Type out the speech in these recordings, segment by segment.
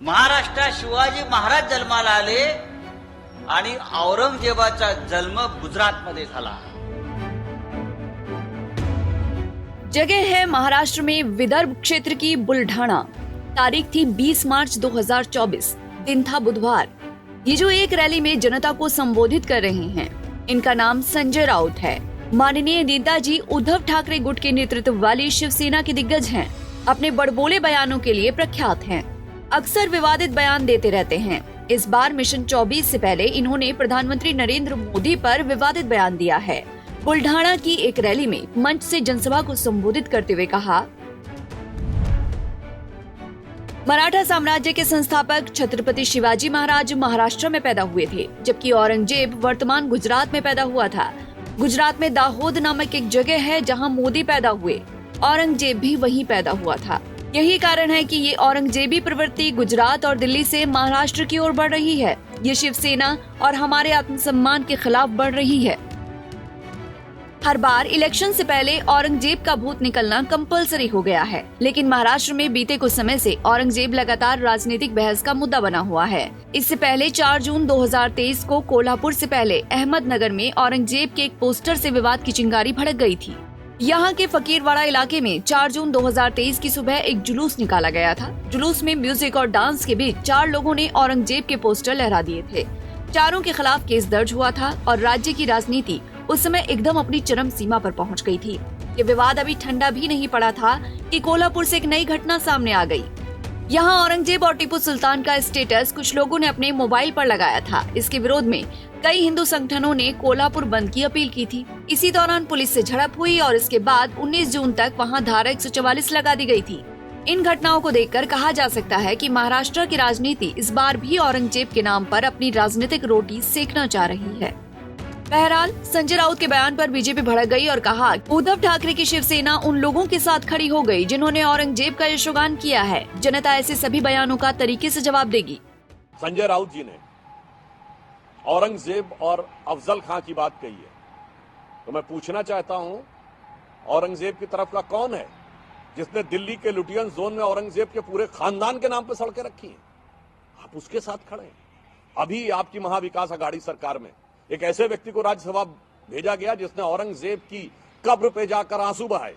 महाराष्ट्रात शिवाजी महाराज जन्माला आले आणि औरंगजेबाचा जन्म गुजरातमध्ये झाला। जगह है महाराष्ट्र में विदर्भ क्षेत्र की बुलढाणा। तारीख थी 20 मार्च 2024। दिन था बुधवार। ये जो एक रैली में जनता को संबोधित कर रहे हैं, इनका नाम संजय राउत है। माननीय नेताजी उद्धव ठाकरे गुट के नेतृत्व वाली शिवसेना के दिग्गज हैं। अपने बड़बोले बयानों के लिए प्रख्यात हैं। अक्सर विवादित बयान देते रहते हैं। इस बार मिशन 24 से पहले इन्होंने प्रधानमंत्री नरेंद्र मोदी पर विवादित बयान दिया है। बुलढाणा की एक रैली में मंच से जनसभा को संबोधित करते हुए कहा, मराठा साम्राज्य के संस्थापक छत्रपति शिवाजी महाराज महाराष्ट्र में पैदा हुए थे, जबकि औरंगजेब वर्तमान गुजरात में पैदा हुआ था। गुजरात में दाहोद नामक एक जगह है जहां मोदी पैदा हुए। औरंगजेब भी वहीं पैदा हुआ था। यही कारण है कि ये औरंगजेबी प्रवृत्ति गुजरात और दिल्ली से महाराष्ट्र की ओर बढ़ रही है। ये शिवसेना और हमारे आत्मसम्मान के खिलाफ बढ़ रही है। हर बार इलेक्शन से पहले औरंगजेब का भूत निकलना कंपलसरी हो गया है, लेकिन महाराष्ट्र में बीते कुछ समय से औरंगजेब लगातार राजनीतिक बहस का मुद्दा बना हुआ है। इससे पहले 4 जून 2023 को कोल्हापुर से पहले अहमदनगर में औरंगजेब के एक पोस्टर से विवाद की चिंगारी भड़क गई थी। यहाँ के फकीरवाड़ा इलाके में 4 जून 2023 की सुबह एक जुलूस निकाला गया था। जुलूस में म्यूजिक और डांस के बीच 4 लोगों ने औरंगजेब के पोस्टर लहरा दिए थे। चारों के खिलाफ केस दर्ज हुआ था और राज्य की राजनीति उस समय एकदम अपनी चरम सीमा पर पहुंच गई थी। ये विवाद अभी ठंडा भी नहीं पड़ा था कि कोल्हापुर से एक नई घटना सामने आ गई। यहाँ औरंगजेब और टीपू सुल्तान का स्टेटस कुछ लोगों ने अपने मोबाइल पर लगाया था। इसके विरोध में कई हिंदू संगठनों ने कोल्हापुर बंद की अपील की थी। इसी दौरान पुलिस से झड़प हुई और इसके बाद 19 जून तक वहाँ धारा 144 लगा दी गई थी। इन घटनाओं को देखकर कहा जा सकता है कि महाराष्ट्र की राजनीति इस बार भी औरंगजेब के नाम पर अपनी राजनीतिक रोटी सेकना चाह रही है। बहरहाल संजय राउत के बयान पर बीजेपी भड़क गई और कहा, उद्धव ठाकरे की शिवसेना उन लोगों के साथ खड़ी हो गई जिन्होंने औरंगजेब का यशोगान किया है। जनता ऐसे सभी बयानों का तरीके से जवाब देगी। संजय राउत जी ने औरंगजेब और अफजल खां की बात कही है, तो मैं पूछना चाहता हूं, औरंगजेब की तरफ का कौन है जिसने दिल्ली के लुटियन जोन में औरंगजेब के पूरे खानदान के नाम पर सड़कें रखी हैं? आप उसके साथ खड़े हैं। अभी आपकी महाविकास अघाड़ी सरकार में एक ऐसे व्यक्ति को राज्यसभा भेजा गया जिसने औरंगजेब की कब्र पे जाकर आंसू बहाए,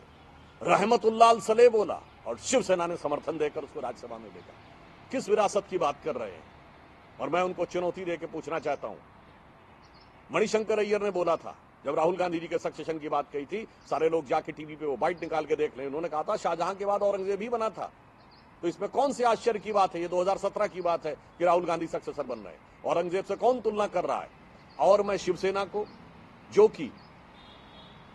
रहमतुल्लाह सले बोला और शिवसेना ने समर्थन देकर उसको राज्यसभा में भेजा। किस विरासत की बात कर रहे हैं? और मैं उनको चुनौती देकर पूछना चाहता हूं, मणिशंकर अय्यर ने बोला था जब राहुल गांधी जी के सक्सेशन की बात कही थी, सारे लोग जाके टीवी पे वो बाइट निकाल के देख लें, उन्होंने कहा था शाहजहां के बाद औरंगजेब ही बना था। तो इसमें कौन सी आश्चर्य की बात है? ये 2017 की बात है कि राहुल गांधी सक्सेसर बन रहे हैं। औरंगजेब से कौन तुलना कर रहा है? और मैं शिवसेना को, जो कि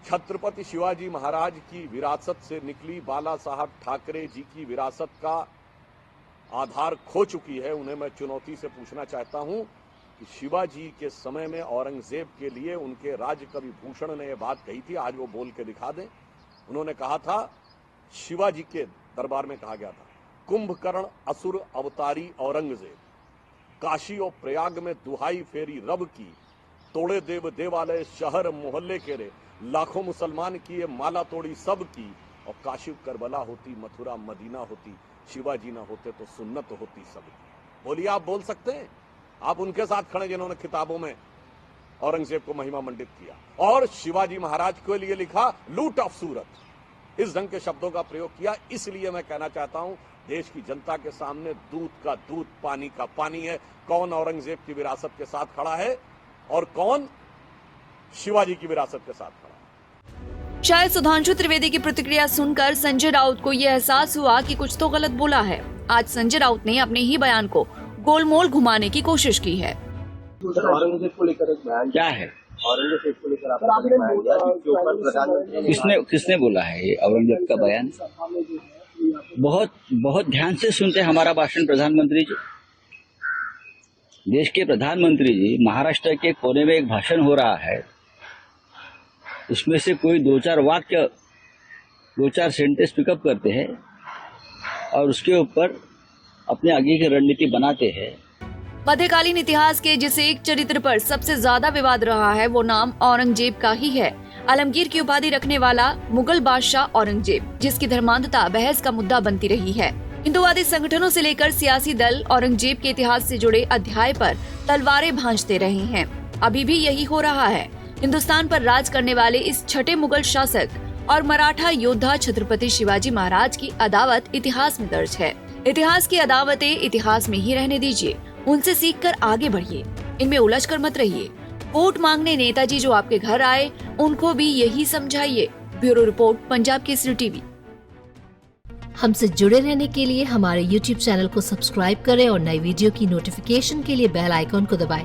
छत्रपति शिवाजी महाराज की विरासत से निकली बाला साहब ठाकरे जी की विरासत का आधार खो चुकी है, उन्हें मैं चुनौती से पूछना चाहता हूं कि शिवाजी के समय में औरंगजेब के लिए उनके राज कवि भूषण ने यह बात कही थी, आज वो बोल के दिखा दें। उन्होंने कहा था, शिवाजी के दरबार में कहा गया था, कुंभकर्ण असुर अवतारी औरंगजेब, काशी और प्रयाग में दुहाई फेरी रब की, तोड़े देव देवालय शहर मोहल्ले के रे, लाखों मुसलमान किए माला तोड़ी सब की, और काशी करबला होती मथुरा मदीना होती, शिवाजी ना होते तो सुन्नत होती सबकी। बोलिए, आप बोल सकते हैं? आप उनके साथ खड़े जिन्होंने किताबों में औरंगजेब को महिमा मंडित किया और शिवाजी महाराज के लिए लिखा लूट ऑफ सूरत। इस ढंग के शब्दों का प्रयोग किया। इसलिए मैं कहना चाहता हूं, देश की जनता के सामने दूध का दूध पानी का पानी है। कौन औरंगजेब की विरासत के साथ खड़ा है और कौन शिवाजी की विरासत के साथ खड़ा है? शायद सुधांशु त्रिवेदी की प्रतिक्रिया सुनकर संजय राउत को यह एहसास हुआ कि कुछ तो गलत बोला है। आज संजय राउत ने अपने ही बयान को गोलमोल घुमाने की कोशिश की है। औरंगजेब को लेकर एक बयान क्या है? औरंगजेब को लेकर आपने बयान दिया, जिसके ऊपर प्रधानमंत्री किसने बोला है ये औरंगजेब का बयान? बहुत ध्यान से सुनते हैं हमारा भाषण प्रधानमंत्री जी। देश के प्रधानमंत्री जी, महाराष्ट्र के कोने में एक भाषण हो रहा है, उसमें से कोई 2-4 वाक्य 2-4 सेंटेंस पिकअप करते हैं और उसके ऊपर अपने आगे की रणनीति बनाते हैं। मध्यकालीन इतिहास के जिस एक चरित्र पर सबसे ज्यादा विवाद रहा है, वो नाम औरंगजेब का ही है। आलमगीर की उपाधि रखने वाला मुगल बादशाह औरंगजेब, जिसकी धर्मांधता बहस का मुद्दा बनती रही है। हिंदुवादी संगठनों से लेकर सियासी दल औरंगजेब के इतिहास से जुड़े अध्याय पर तलवारें भांजते रहे हैं। अभी भी यही हो रहा है। हिंदुस्तान पर राज करने वाले इस छठे मुगल शासक और मराठा योद्धा छत्रपति शिवाजी महाराज की अदावत इतिहास में दर्ज है। इतिहास की अदावतें इतिहास में ही रहने दीजिए, उनसे सीखकर आगे बढ़िए, इनमें उलझकर मत रहिए। वोट मांगने नेताजी जो आपके घर आए, उनको भी यही समझाइए। Bureau report, Punjab Kesari TV. हमसे जुड़े रहने के लिए हमारे YouTube चैनल को सब्सक्राइब करें और नई वीडियो की नोटिफिकेशन के लिए बेल आइकॉन को दबाएं।